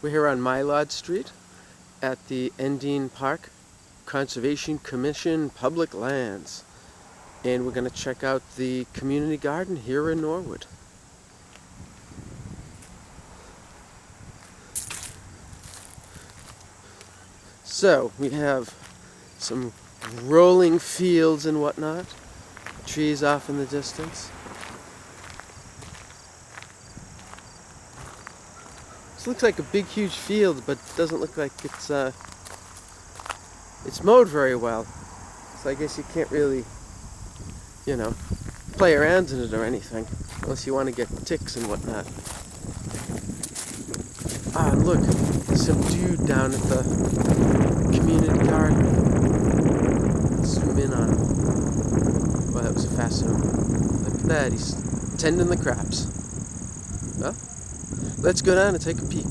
We're here on Mylod Street at the Endine Park Conservation Commission Public Lands. And we're going to check out the community garden here in Norwood. So, we have some rolling fields and whatnot, trees off in the distance. This looks like a big, huge field, but doesn't look like it's mowed very well. So I guess you can't really, play around in it or anything, unless you want to get ticks and whatnot. Ah, and look, there's some dude down at the community garden. Zoom in on him. Well, that was a fast zoom. Look at that, he's tending the crops. Well, let's go down and take a peek.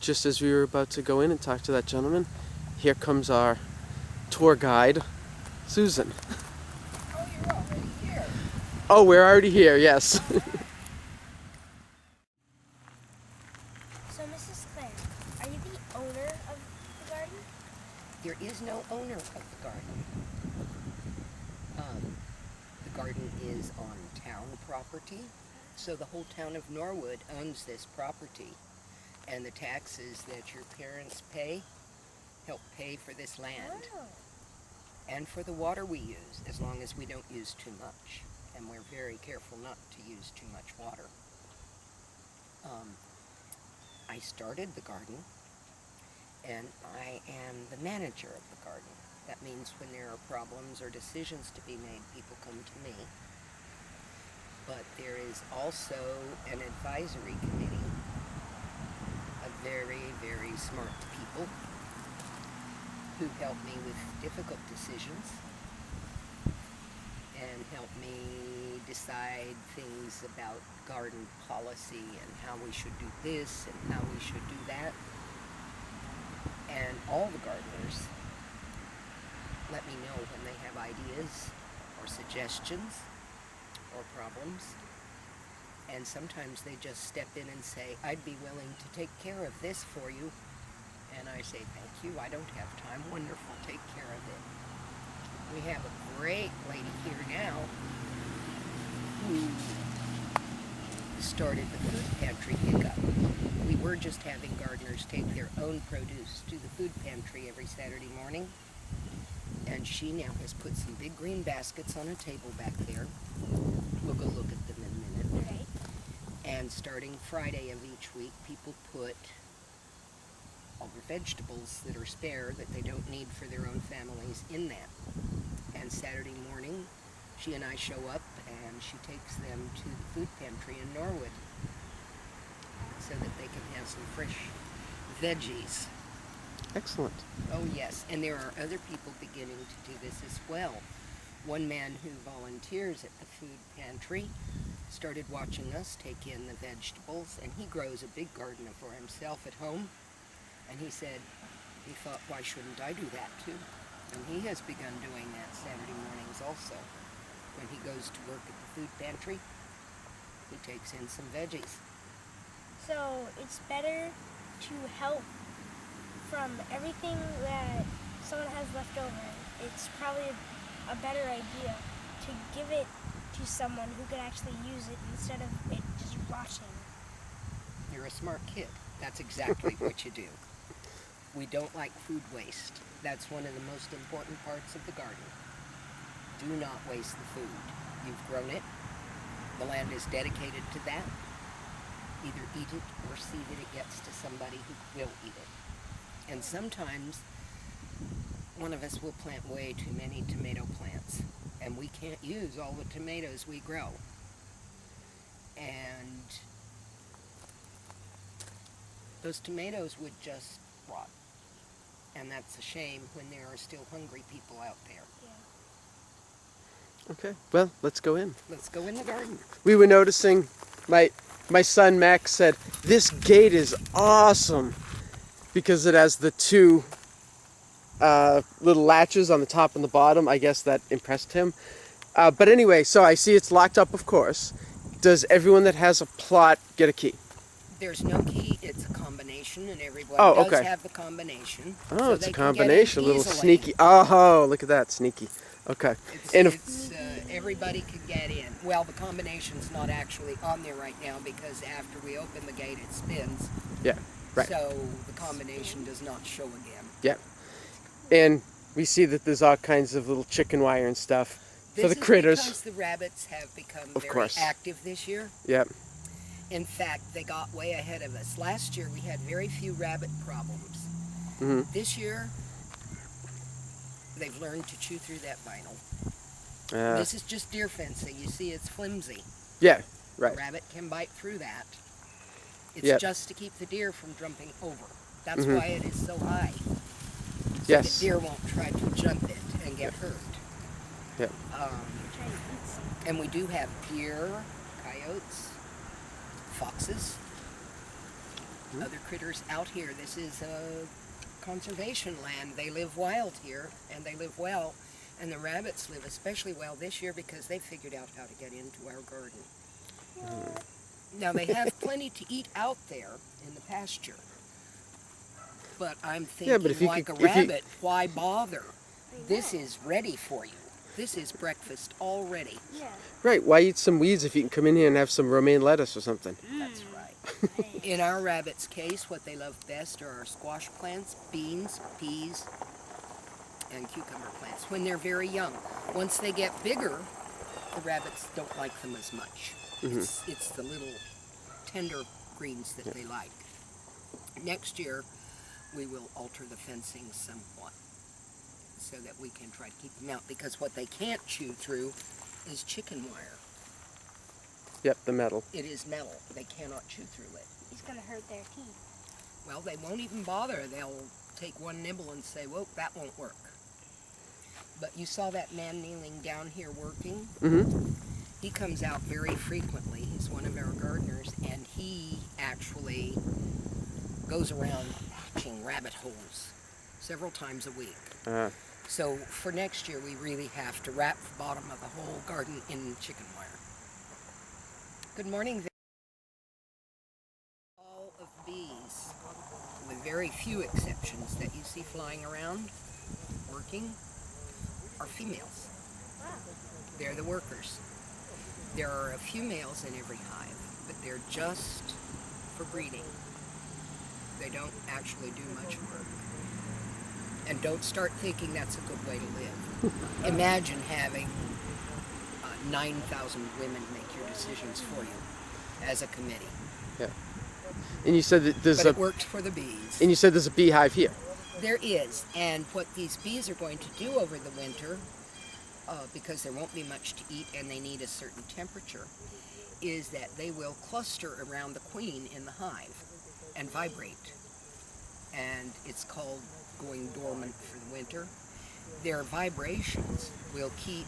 Just as we were about to go in and talk to that gentleman, here comes our tour guide, Susan. Oh, you're already here. Oh, we're already here, yes. So, Mrs. Clare, are you the owner of the garden? There is no owner of the garden. The garden is on town property, so the whole town of Norwood owns this property, and the taxes that your parents pay help pay for this land. Oh. And for the water we use, as long as we don't use too much. And we're very careful not to use too much water. I started the garden, and I am the manager of the garden. That means when there are problems or decisions to be made, people come to me. But there is also an advisory committee of very, very smart people who help me with difficult decisions and help me decide things about garden policy and how we should do this and how we should do that. And all the gardeners let me know when they have ideas or suggestions or problems. And sometimes they just step in and say, I'd be willing to take care of this for you. And I say, thank you, I don't have time. Wonderful, take care of it. We have a great lady here now who started the food pantry pickup. We were just having gardeners take their own produce to the food pantry every Saturday morning. And she now has put some big green baskets on a table back there. We'll go look at them in a minute. Okay. And starting Friday of each week, people put all their vegetables that are spare that they don't need for their own families in that. And Saturday morning, she and I show up and she takes them to the food pantry in Norwood so that they can have some fresh veggies. Excellent. Oh yes, and there are other people beginning to do this as well. One man who volunteers at the food pantry started watching us take in the vegetables, and he grows a big garden for himself at home. And he said, he thought, why shouldn't I do that too? And he has begun doing that Saturday mornings also. When he goes to work at the food pantry, he takes in some veggies. So, it's better to help from everything that someone has left over. It's probably a better idea to give it to someone who can actually use it instead of it just rotting. You're a smart kid. That's exactly what you do. We don't like food waste. That's one of the most important parts of the garden. Do not waste the food. You've grown it. The land is dedicated to that. Either eat it or see that it gets to somebody who will eat it. And sometimes one of us will plant way too many tomato plants, and we can't use all the tomatoes we grow. And those tomatoes would just rot. And that's a shame when there are still hungry people out there. Yeah. Okay, well, let's go in. Let's go in the garden. We were noticing, my son Max said, this gate is awesome because it has the two little latches on the top and the bottom. I guess that impressed him. But anyway, so I see it's locked up, of course. does everyone that has a plot get a key? There's no key. It's a combination, and everyone Oh, does okay. have the combination. Oh, so it's they a can get in combination, a little easily. sneaky. Oh, look at that, sneaky. Okay. And if, It's everybody could get in. Well, the combination's not actually on there right now because after we open the gate, it spins. yeah, right. So the combination does not show again. Yeah. And we see that there's all kinds of little chicken wire and stuff for the critters. This is because the rabbits have become Of very course. active this year. Yep. In fact, they got way ahead of us. Last year, we had very few rabbit problems. Mm-hmm. This year, they've learned to chew through that vinyl. This is just deer fencing. You see, it's flimsy. Yeah, right. A rabbit can bite through that. It's Yep. just to keep the deer from jumping over. That's Mhm. why it is so high. So Yes. the deer won't try to jump it and get hurt. Yep. And we do have deer, coyotes, foxes, other critters out here. This is a conservation land. They live wild here, and they live well. And the rabbits live especially well this year because they figured out how to get into our garden. Now, they have plenty to eat out there in the pasture. But I'm thinking, but if you like could- a rabbit, why bother? This is ready for you. This is breakfast already. Yeah. Right. Why eat some weeds if you can come in here and have some romaine lettuce or something? That's right. In our rabbits' case, what they love best are our squash plants, beans, peas, and cucumber plants when they're very young. Once they get bigger, the rabbits don't like them as much. It's the little tender greens that they like. Next year, we will alter the fencing somewhat so that we can try to keep them out, because what they can't chew through is chicken wire. Yep, the metal. It is metal. They cannot chew through it. It's gonna hurt their teeth. Well, they won't even bother. They'll take one nibble and say, whoa, that won't work. But you saw that man kneeling down here working? Mm-hmm. He comes out very frequently. He's one of our gardeners, and he actually goes around patching rabbit holes several times a week. So for next year, we really have to wrap the bottom of the whole garden in chicken wire. Good morning. All of bees, with very few exceptions that you see flying around, working, are females. They're the workers. There are a few males in every hive, but they're just for breeding. They don't actually do much work. And don't start thinking that's a good way to live. Imagine having 9,000 women make your decisions for you as a committee. Yeah. And you said that there's But it worked for the bees. And you said there's a beehive here. There is, and what these bees are going to do over the winter, because there won't be much to eat and they need a certain temperature, is that they will cluster around the queen in the hive and vibrate. And it's called going dormant for the winter. Their vibrations will keep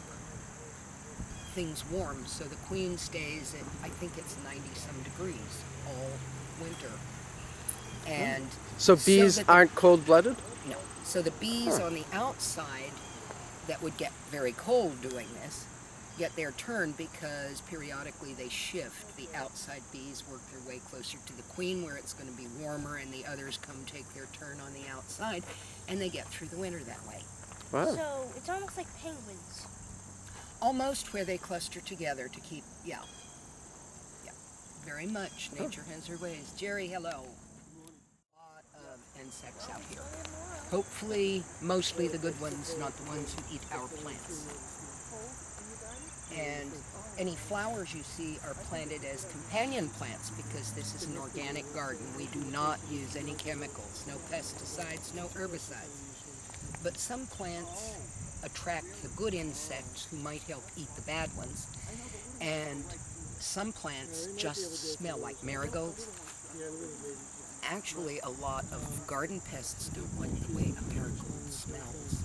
things warm, so the queen stays at, I think it's 90-some degrees all winter. And So bees that the- aren't cold-blooded? No. So the bees on the outside that would get very cold doing this get their turn because periodically they shift. The outside bees work their way closer to the queen where it's going to be warmer, and the others come take their turn on the outside, and they get through the winter that way. Wow. So it's almost like penguins. Almost where they cluster together to keep, yeah, very much. Nature has her ways. Jerry, hello. A lot of insects out here. Hopefully, mostly the good ones, not the ones who eat our plants. And any flowers you see are planted as companion plants because this is an organic garden. We do not use any chemicals, no pesticides, no herbicides. But some plants attract the good insects who might help eat the bad ones. And some plants just smell like marigolds. Actually, a lot of garden pests don't like the way a marigold smells,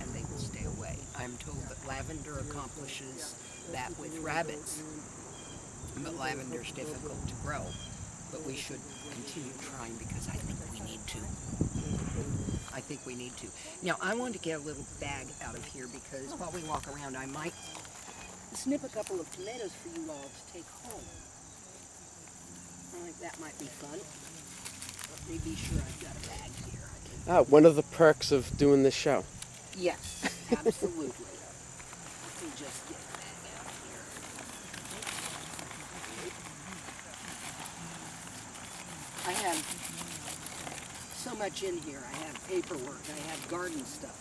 and they will stay away. I'm told that lavender accomplishes that with rabbits, but lavender's difficult to grow. But we should continue trying because I think we need to. I think we need to. Now, I want to get a little bag out of here because while we walk around, I might snip a couple of tomatoes for you all to take home. I think that might be fun. Let me be sure I've got a bag here. One of the perks of doing this show. Yes, absolutely. Let me just get a bag out here. I have so much in here. I have paperwork. I have garden stuff.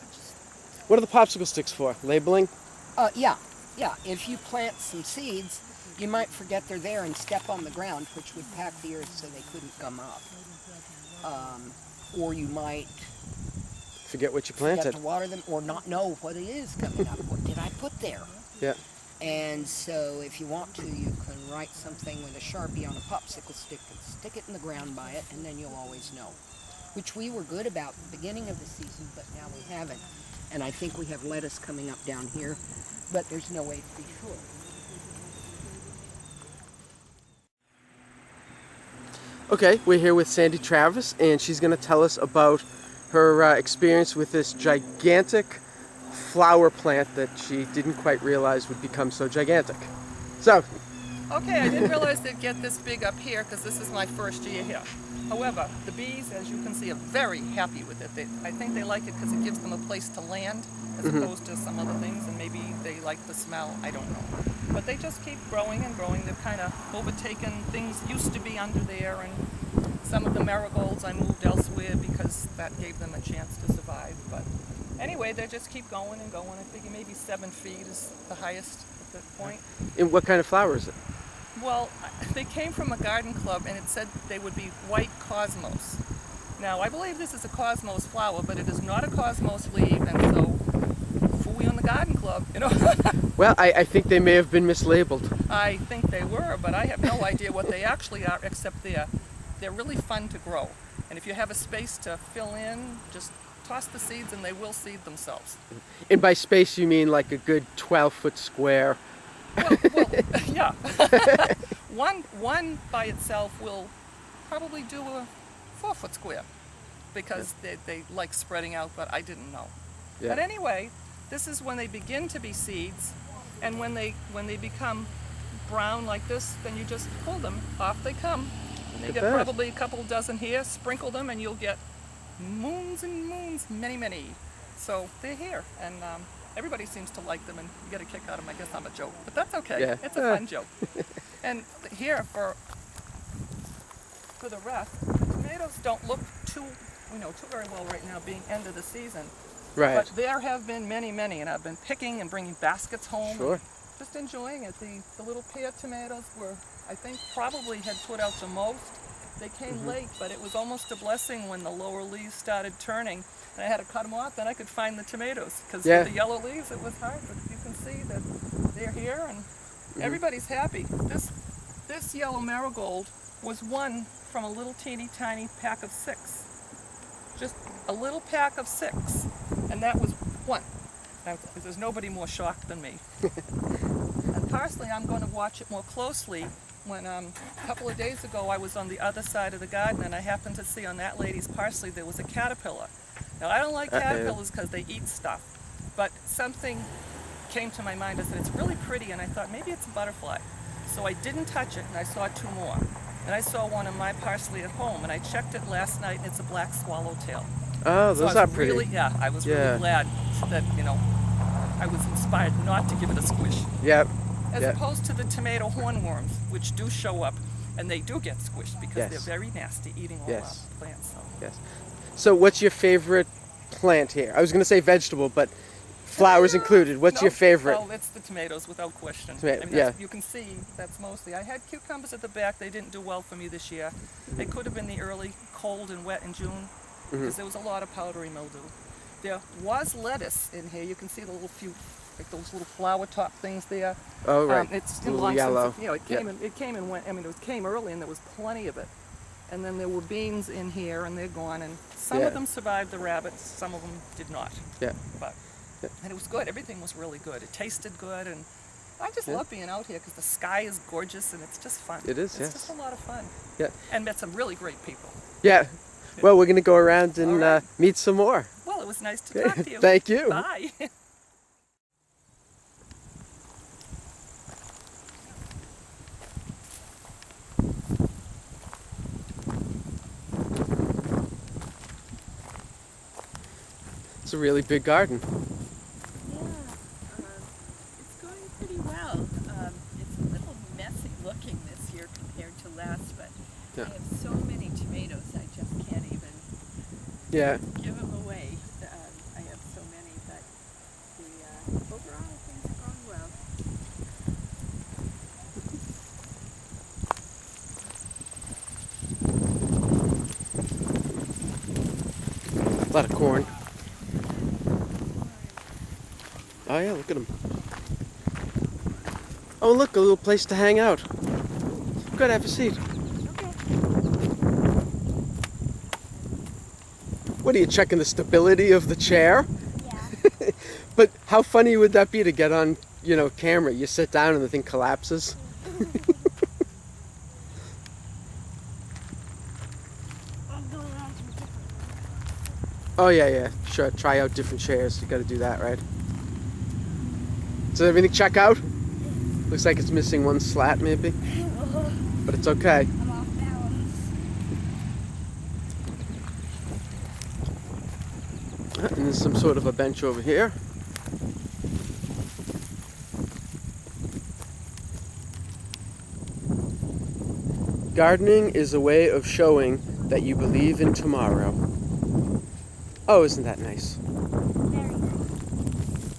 What are the popsicle sticks for? Labeling? Yeah. If you plant some seeds, you might forget they're there and step on the ground, which would pack the earth so they couldn't come up. Or you might Forget what you forget planted. to water them, or not know what it is coming up. What did I put there? Yeah. And so if you want to, you can write something with a Sharpie on a popsicle stick and stick it in the ground by it, and then you'll always know. Which we were good about at the beginning of the season, but now we haven't. And I think we have lettuce coming up down here, but there's no way to be sure. Okay, we're here with Sandy Travis, and she's going to tell us about her experience with this gigantic flower plant that she didn't quite realize would become so gigantic. So, Okay, I didn't realize they'd get this big up here because this is my first year here. However, the bees, as you can see, are very happy with it. I think they like it because it gives them a place to land as opposed to some other things, and maybe they like the smell, I don't know. But they just keep growing and growing. They've kind of overtaken things used to be under there, and some of the marigolds I moved elsewhere because that gave them a chance to survive. But anyway, they just keep going and going. I figure maybe 7 feet is the highest at that point. and what kind of flower is it? Well, they came from a garden club and it said they would be white cosmos. Now, I believe this is a cosmos flower, but it is not a cosmos leaf, and so fool you on the garden club, you know. Well, I think they may have been mislabeled. I think they were, but I have no idea what they actually are, except they're really fun to grow. And if you have a space to fill in, just toss the seeds and they will seed themselves. And by space, you mean like a good 12-foot square. Well, yeah. One by itself will probably do a 4-foot square because they like spreading out, but I didn't know. Yeah. But anyway, this is when they begin to be seeds, and when they become brown like this, then you just pull them, off they come. And you Look get at that. probably a couple dozen here, sprinkle them, and you'll get moons and moons, many. So they're here, and everybody seems to like them, and you get a kick out of them. I guess I'm a joke, but that's okay. Yeah. It's a fun joke. And here for the rest, the tomatoes don't look too very well right now, being end of the season. Right. But there have been many, and I've been picking and bringing baskets home. Sure. And just enjoying it. The little pear tomatoes were, I think, probably had put out the most. They came late, but it was almost a blessing when the lower leaves started turning. And I had to cut them off, then I could find the tomatoes. Because Yeah. with the yellow leaves, it was hard. But you can see that they're here, and everybody's happy. This yellow marigold was one from a little teeny tiny pack of 6. Just a little pack of 6. And that was one. Now, there's nobody more shocked than me. And parsley, I'm going to watch it more closely. When a couple of days ago I was on the other side of the garden and I happened to see on that lady's parsley there was a caterpillar. Now I don't like caterpillars because they eat stuff, but something came to my mind. I said, it's really pretty, and I thought maybe it's a butterfly. So I didn't touch it, and I saw 2 more. And I saw one on my parsley at home, and I checked it last night, and it's a black swallowtail. Oh, So those I are was pretty. I was Yeah. really glad that, I was inspired not to give it a squish. Yep. As Yeah. opposed to the tomato hornworms, which do show up, and they do get squished because Yes. they're very nasty, eating all Yes. our plants. So. Yes. So, what's your favorite plant here? I was going to say vegetable, but flowers included. What's your favorite? Well, it's the tomatoes, without question. Tomato, That's, you can see that's mostly. I had cucumbers at the back. They didn't do well for me this year. They could have been the early cold and wet in June because there was a lot of powdery mildew. There was lettuce in here. You can see the little few, like those little flower top things there. Oh, right. It's A little long yellow. since it came and went. I mean, it came early and there was plenty of it. And then there were beans in here and they're gone. And some Yeah. of them survived the rabbits. Some of them did not. Yeah. But and it was good. Everything was really good. It tasted good, and I just love being out here because the sky is gorgeous and it's just fun. It is, It's yes. just a lot of fun. Yeah. And met some really great people. Yeah. Well, we're going to go around and All right. meet some more. Well, it was nice to talk to you. Thank you. Bye. It's a really big garden. It's going pretty well. It's a little messy looking this year compared to last, but Yeah. I have so many tomatoes I just can't even Yeah. give them away. I have so many, but the overall things are going well. A lot of corn. Oh yeah, look at them. Oh look, a little place to hang out. Go ahead, have a seat. What are you checking the stability of the chair? Yeah. But how funny would that be to get on, camera? You sit down and the thing collapses. I'm going on some different Oh yeah, sure. Try out different chairs. You got to do that, right? Does everything check out? Looks like it's missing one slat, maybe, ones. but it's okay. I'm off balance. And there's some sort of a bench over here. Gardening is a way of showing that you believe in tomorrow. Oh, isn't that nice? Very nice.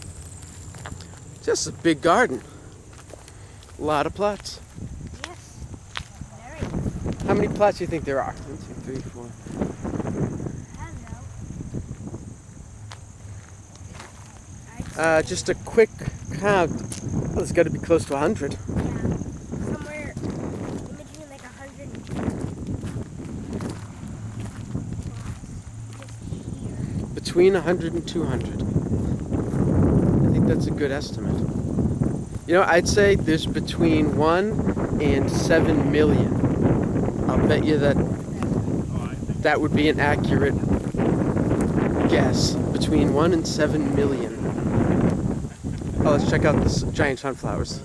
Just a big garden. A lot of plots. Yes. Very nice. How many plots do you think there are? 1, 2, 3, 4. I don't know. Just a quick count. Well, it's got to be close to 100. Yeah. Somewhere in between like 100 and 200. Just here. Between 100 and 200. I think that's a good estimate. I'd say there's between 1 and 7 million. I'll bet you that would be an accurate guess. Between 1 and 7 million. Oh, let's check out the giant sunflowers.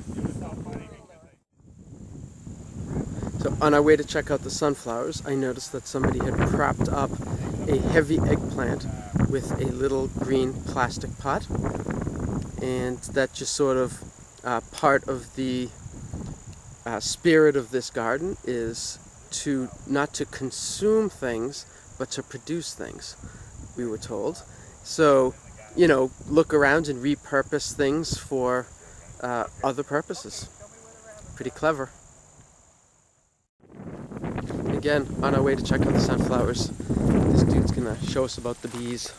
So on our way to check out the sunflowers, I noticed that somebody had propped up a heavy eggplant with a little green plastic pot. And that just sort of part of the spirit of this garden is not to consume things, but to produce things, we were told. So, look around and repurpose things for other purposes. Pretty clever. Again, on our way to check out the sunflowers, this dude's gonna show us about the bees.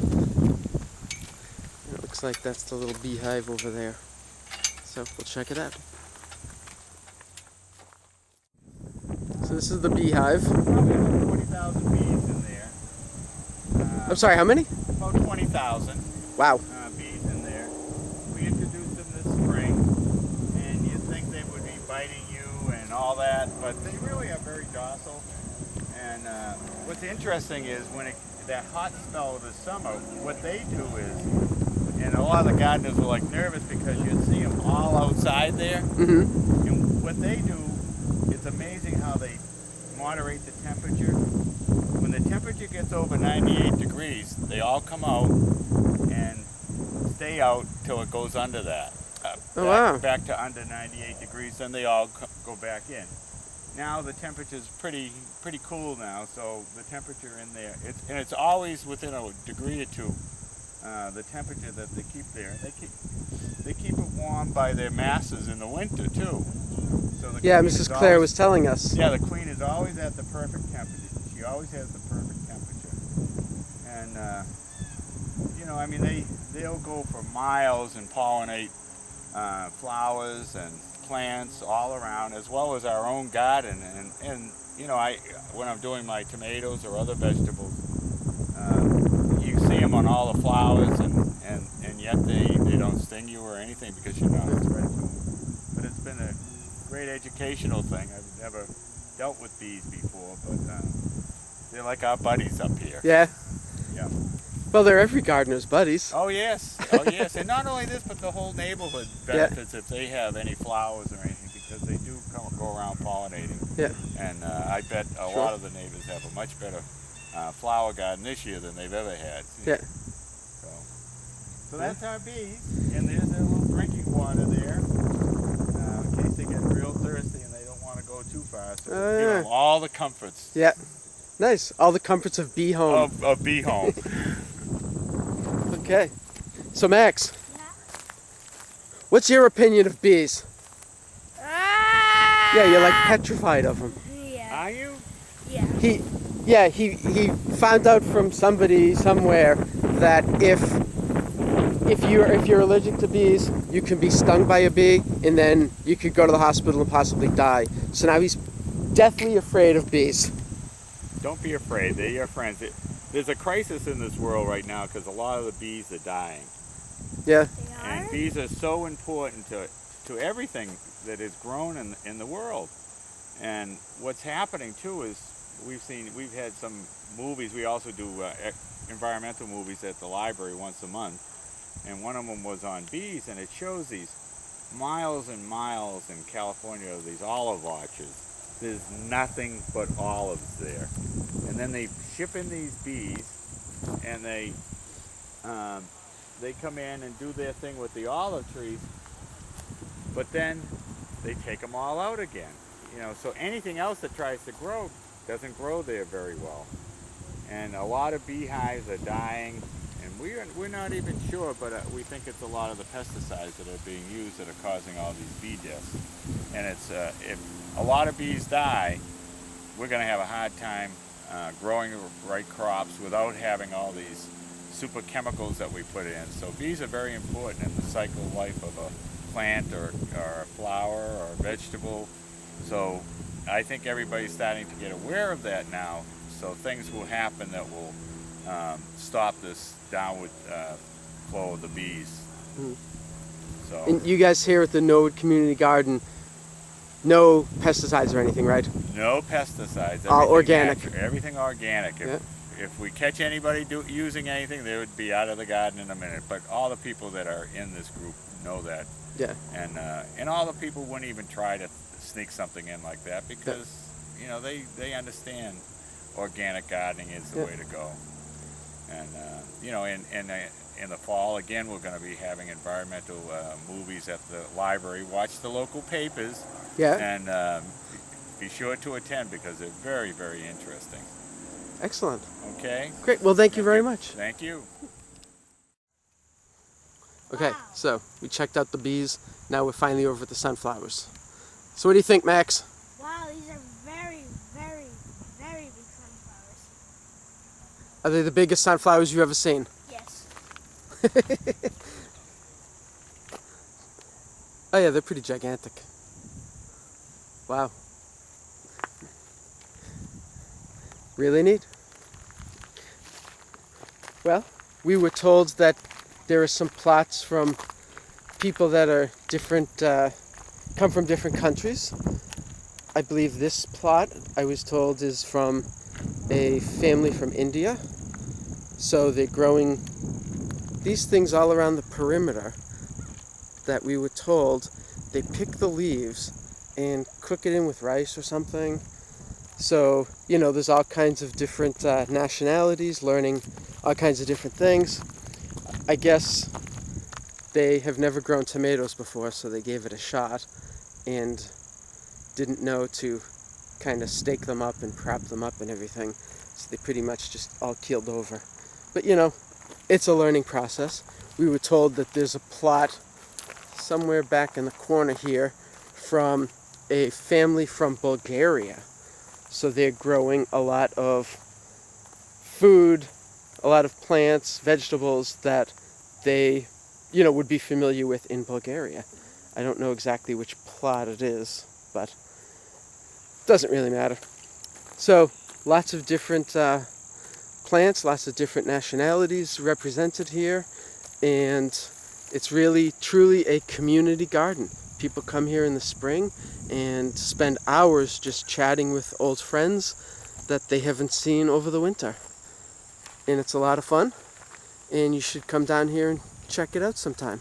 And it looks like that's the little beehive over there. So we'll check it out. So this is the beehive. Probably about 20,000 bees in there. I'm sorry, how many? About 20,000 Wow. bees in there. We introduced them this spring, and you'd think they would be biting you and all that, but they really are very docile. And what's interesting is that hot spell of the summer, what they do is, and a lot of the gardeners were like nervous because you'd see them all outside there. Mm-hmm. And what they do, it's amazing how they moderate the temperature. When the temperature gets over 98 degrees, they all come out and stay out till it goes under that. Oh, wow. Back to under 98 degrees, then they all go back in. Now the temperature's pretty cool now, so the temperature in there, it's always within a degree or two. The temperature that they keep there, they keep it warm by their masses in the winter too. So the Yeah, queen Mrs. is Clare always- was telling us. Yeah, the queen is always at the perfect temperature. She always has the perfect temperature. And they'll go for miles and pollinate flowers and plants all around, as well as our own garden. And when I'm doing my tomatoes or other vegetables, you see them on all the flowers, and yet they don't sting you or anything because you're not a threat to them. But it's been a great educational thing. I've never dealt with bees before, but they're like our buddies up here. Yeah. Yeah. Well, they're every gardener's buddies. Oh yes, and not only this, but the whole neighborhood benefits if they have any flowers or anything, because they do go around pollinating. Yeah. And I bet a lot of the neighbors have a much better flower garden this year than they've ever had. Yeah. So that's our bees, and there's their little drinking water there, in case they get real thirsty and they don't want to go too far. So Oh, give yeah. them all the comforts Yeah. Nice. All the comforts of bee home. of bee home. Okay. So Max, Yeah. what's your opinion of bees? Ah! Yeah, you're like petrified of them. Yeah. Are you? Yeah. He found out from somebody somewhere that if you're allergic to bees, you can be stung by a bee, and then you could go to the hospital and possibly die. So now he's deathly afraid of bees. Don't be afraid. They're your friends. There's a crisis in this world right now because a lot of the bees are dying. Yeah. They are. And bees are so important to everything that is grown in the world. And what's happening too is we've had some movies. We also do environmental movies at the library once a month. And one of them was on bees, and it shows these miles and miles in California of these olive orchards. There's nothing but olives there. And then they ship in these bees, and they come in and do their thing with the olive trees, but then they take them all out again. So anything else that tries to grow doesn't grow there very well. And a lot of beehives are dying, and we're not even sure, but we think it's a lot of the pesticides that are being used that are causing all these bee deaths. And it's if a lot of bees die, we're going to have a hard time growing the right crops without having all these super chemicals that we put in. So bees are very important in the cycle of life of a plant or a flower or a vegetable. So I think everybody's starting to get aware of that now. So things will happen that will stop this downward flow of the bees. Mm. So And you guys here at the Norwood Community Garden, no pesticides or anything, right? no pesticides. All everything organic. Everything organic. If we catch anybody using anything, they would be out of the garden in a minute. But all the people that are in this group know that. Yeah. And all the people wouldn't even try to sneak something in like that because they understand organic gardening is the way to go. And in the fall again, we're going to be having environmental movies at the library. Watch the local papers. Yeah. And be sure to attend because they're very, very interesting. Excellent. Okay. Great. Well, thank you very much. Thank you. Okay, so we checked out the bees. Now we're finally over at the sunflowers. So what do you think, Max? Wow, these are very, very, very big sunflowers. Are they the biggest sunflowers you've ever seen? Yes. Oh yeah, they're pretty gigantic. Wow. Really neat. Well, we were told that there are some plots from people that are different, come from different countries. I believe this plot, I was told, is from a family from India. So they're growing these things all around the perimeter that we were told they pick the leaves and cook it in with rice or something. So, there's all kinds of different nationalities learning all kinds of different things. I guess they have never grown tomatoes before, so they gave it a shot and didn't know to kind of stake them up and prop them up and everything. So they pretty much just all keeled over. But it's a learning process. We were told that there's a plot somewhere back in the corner here from a family from Bulgaria. So they're growing a lot of food, a lot of plants, vegetables that they, would be familiar with in Bulgaria. I don't know exactly which plot it is, but it doesn't really matter. So lots of different plants, lots of different nationalities represented here, and it's really, truly a community garden. People come here in the spring and spend hours just chatting with old friends that they haven't seen over the winter. And it's a lot of fun, and you should come down here and check it out sometime.